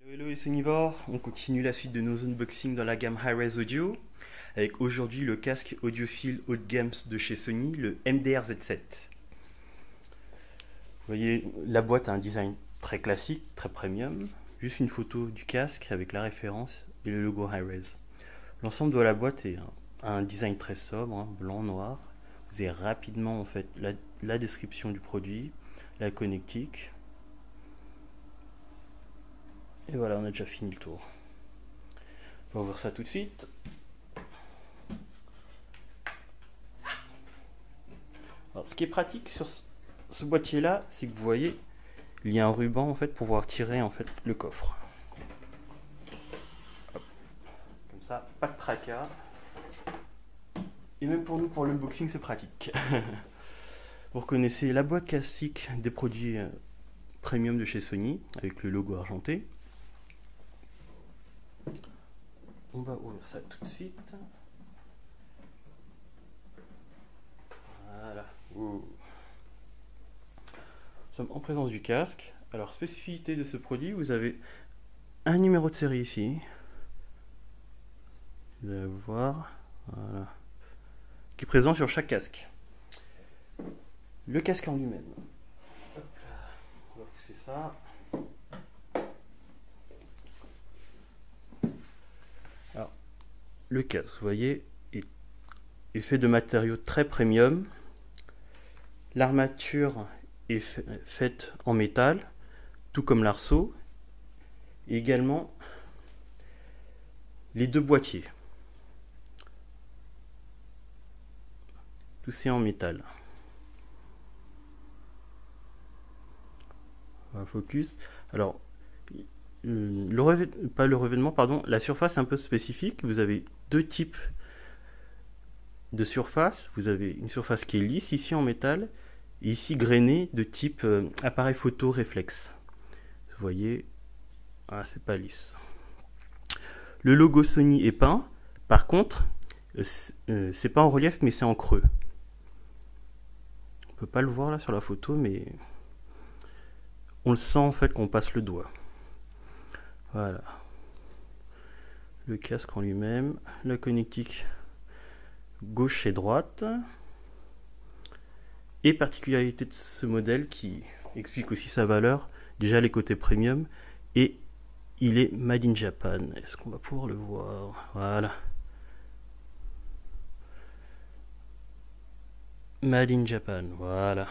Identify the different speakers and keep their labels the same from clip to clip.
Speaker 1: Hello les Sonivores, on continue la suite de nos unboxings dans la gamme Hi-Res Audio avec aujourd'hui le casque audiophile haut de gamme de chez Sony, le MDR Z7. Vous voyez, la boîte a un design très classique, très premium, juste une photo du casque avec la référence et le logo Hi-Res. L'ensemble de la boîte est un design très sobre, blanc, noir. Vous avez rapidement en fait la description du produit, la connectique. Et voilà, on a déjà fini le tour. On va ouvrir ça tout de suite. Alors, ce qui est pratique sur ce boîtier-là, c'est que vous voyez, il y a un ruban en fait pour pouvoir tirer en fait le coffre. Hop. Comme ça, pas de tracas. Et même pour nous, pour l'unboxing, c'est pratique. Vous reconnaissez la boîte classique des produits premium de chez Sony avec le logo argenté. On va ouvrir ça tout de suite. Voilà. Nous sommes en présence du casque. Alors, spécificité de ce produit, vous avez un numéro de série ici. Vous allez voir. Voilà. Qui est présent sur chaque casque. Le casque en lui-même. On va pousser ça. Alors, le casque, vous voyez, est fait de matériaux très premium. L'armature est faite en métal, tout comme l'arceau. Et également les deux boîtiers. Tout c'est en métal. On va focus. Alors, pas le revêtement, pardon, la surface est un peu spécifique. Vous avez deux types de surface. Vous avez une surface qui est lisse ici en métal et ici grainée de type appareil photo réflexe. Vous voyez, c'est pas lisse. Le logo Sony est peint. Par contre, c'est pas en relief mais c'est en creux. On peut pas le voir là sur la photo, mais on le sent en fait quand on passe le doigt. Voilà. Le casque en lui-même, la connectique gauche et droite. Et particularité de ce modèle qui explique aussi sa valeur, déjà les côtés premium, et il est made in Japan. Est-ce qu'on va pouvoir le voir? Voilà. Made in Japan, voilà.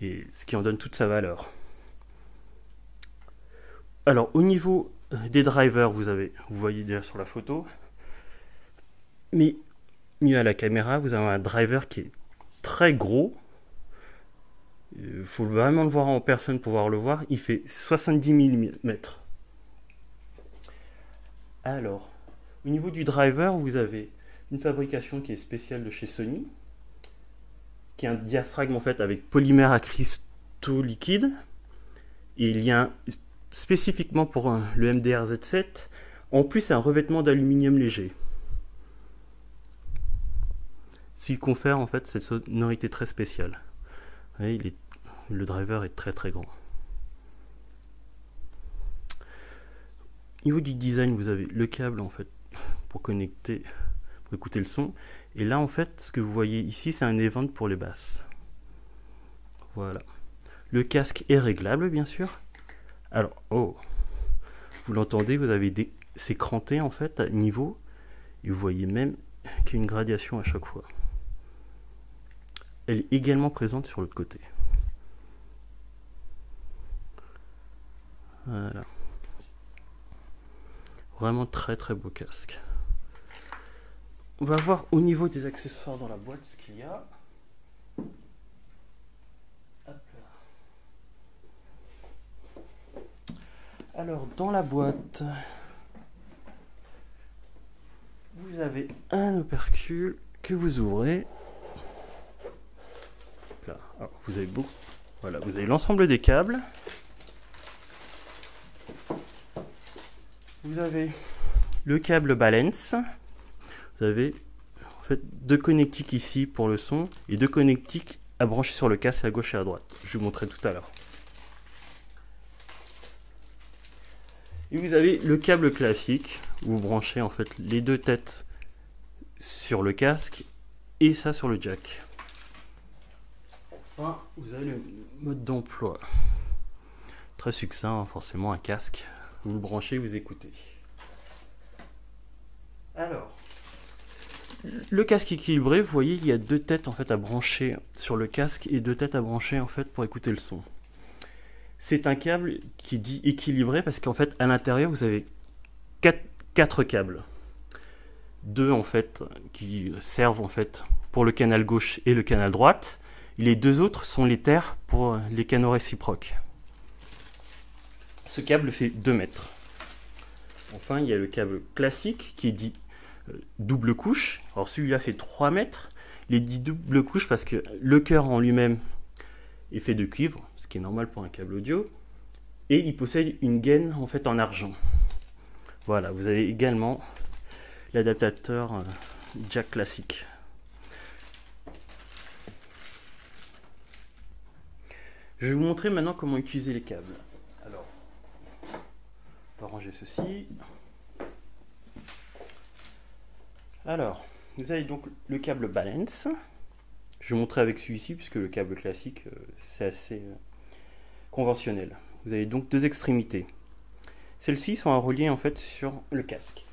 Speaker 1: Et ce qui en donne toute sa valeur. Alors au niveau des drivers, vous voyez déjà sur la photo, mais mieux à la caméra, vous avez un driver qui est très gros. Il faut vraiment le voir en personne pour pouvoir le voir. Il fait 70 mm. Alors, au niveau du driver, vous avez une fabrication qui est spéciale de chez Sony, qui est un diaphragme en fait avec polymère à cristaux liquides. Et il y a spécifiquement pour le MDR Z7, en plus un revêtement d'aluminium léger. Ce qui confère en fait cette sonorité très spéciale. Vous voyez, le driver est très très grand. Au niveau du design, vous avez le câble en fait pour connecter, pour écouter le son. Et là en fait, ce que vous voyez ici, c'est un event pour les basses. Voilà. Le casque est réglable bien sûr. Alors, vous l'entendez, vous avez c'est cranté en fait à niveau. Et vous voyez même qu'il y a une gradation à chaque fois. Elle est également présente sur l'autre côté. Voilà. Vraiment très très beau casque. On va voir au niveau des accessoires dans la boîte ce qu'il y a. Hop là. Alors dans la boîte, vous avez un opercule que vous ouvrez. Là. Alors, vous avez voilà, vous avez l'ensemble des câbles. Vous avez le câble balance. Vous avez en fait deux connectiques ici pour le son et deux connectiques à brancher sur le casque à gauche et à droite. Je vous montrerai tout à l'heure. Et vous avez le câble classique, où vous branchez en fait les deux têtes sur le casque et ça sur le jack. Enfin, vous avez le mode d'emploi. Très succinct, forcément un casque. Vous le branchez, vous écoutez. Alors, le casque équilibré, vous voyez, il y a deux têtes en fait à brancher sur le casque et deux têtes à brancher en fait pour écouter le son. C'est un câble qui dit équilibré parce qu'en fait à l'intérieur vous avez quatre câbles. Deux en fait qui servent en fait pour le canal gauche et le canal droite. Et les deux autres sont les terres pour les canaux réciproques. Ce câble fait 2 mètres. Enfin, il y a le câble classique qui est dit double couche. Alors celui-là fait 3 mètres. Il est dit double couche parce que le cœur en lui-même est fait de cuivre, ce qui est normal pour un câble audio. Et il possède une gaine en fait en argent. Voilà, vous avez également l'adaptateur jack classique. Je vais vous montrer maintenant comment utiliser les câbles. Alors, on va ranger ceci. Alors, vous avez donc le câble balance. Je vais montrer avec celui-ci puisque le câble classique c'est assez conventionnel. Vous avez donc deux extrémités. Celles-ci sont à relier en fait sur le casque.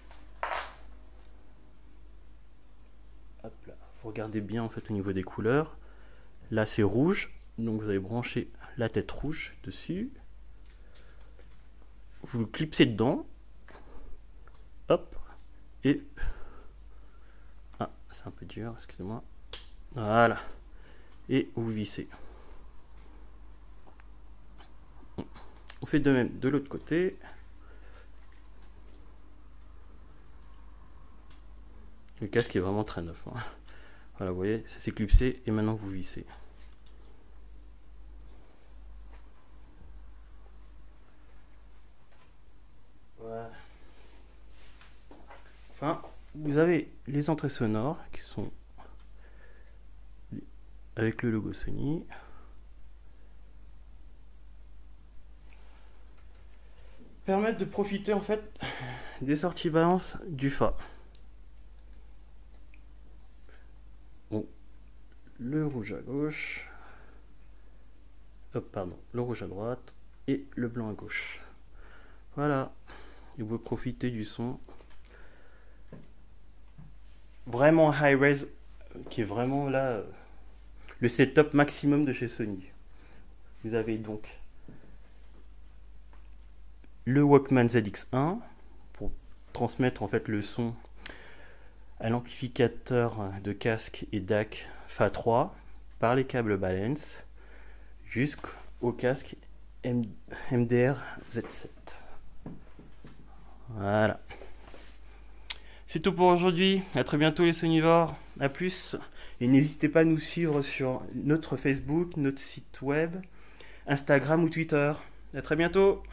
Speaker 1: Hop là. Vous regardez bien en fait au niveau des couleurs. Là c'est rouge, donc vous allez brancher la tête rouge dessus. Vous le clipsez dedans. Hop. Et c'est un peu dur, excusez-moi. Voilà. Et vous vissez. On fait de même de l'autre côté. Le casque est vraiment très neuf. Hein. Voilà, vous voyez, ça s'est clipsé et maintenant vous vissez. Voilà. Enfin, vous avez les entrées sonores qui sont avec le logo Sony. Permettent de profiter en fait des sorties balance du Fa. Bon, le rouge à gauche, le rouge à droite et le blanc à gauche. Voilà, et vous profitez du son vraiment high-res qui est vraiment là le setup maximum de chez Sony. Vous avez donc le Walkman ZX1 pour transmettre en fait le son à l'amplificateur de casque et DAC FA3 par les câbles balance jusqu'au casque MDR Z7. Voilà. C'est tout pour aujourd'hui. À très bientôt les sonivores. A plus. Et n'hésitez pas à nous suivre sur notre Facebook, notre site web, Instagram ou Twitter. À très bientôt.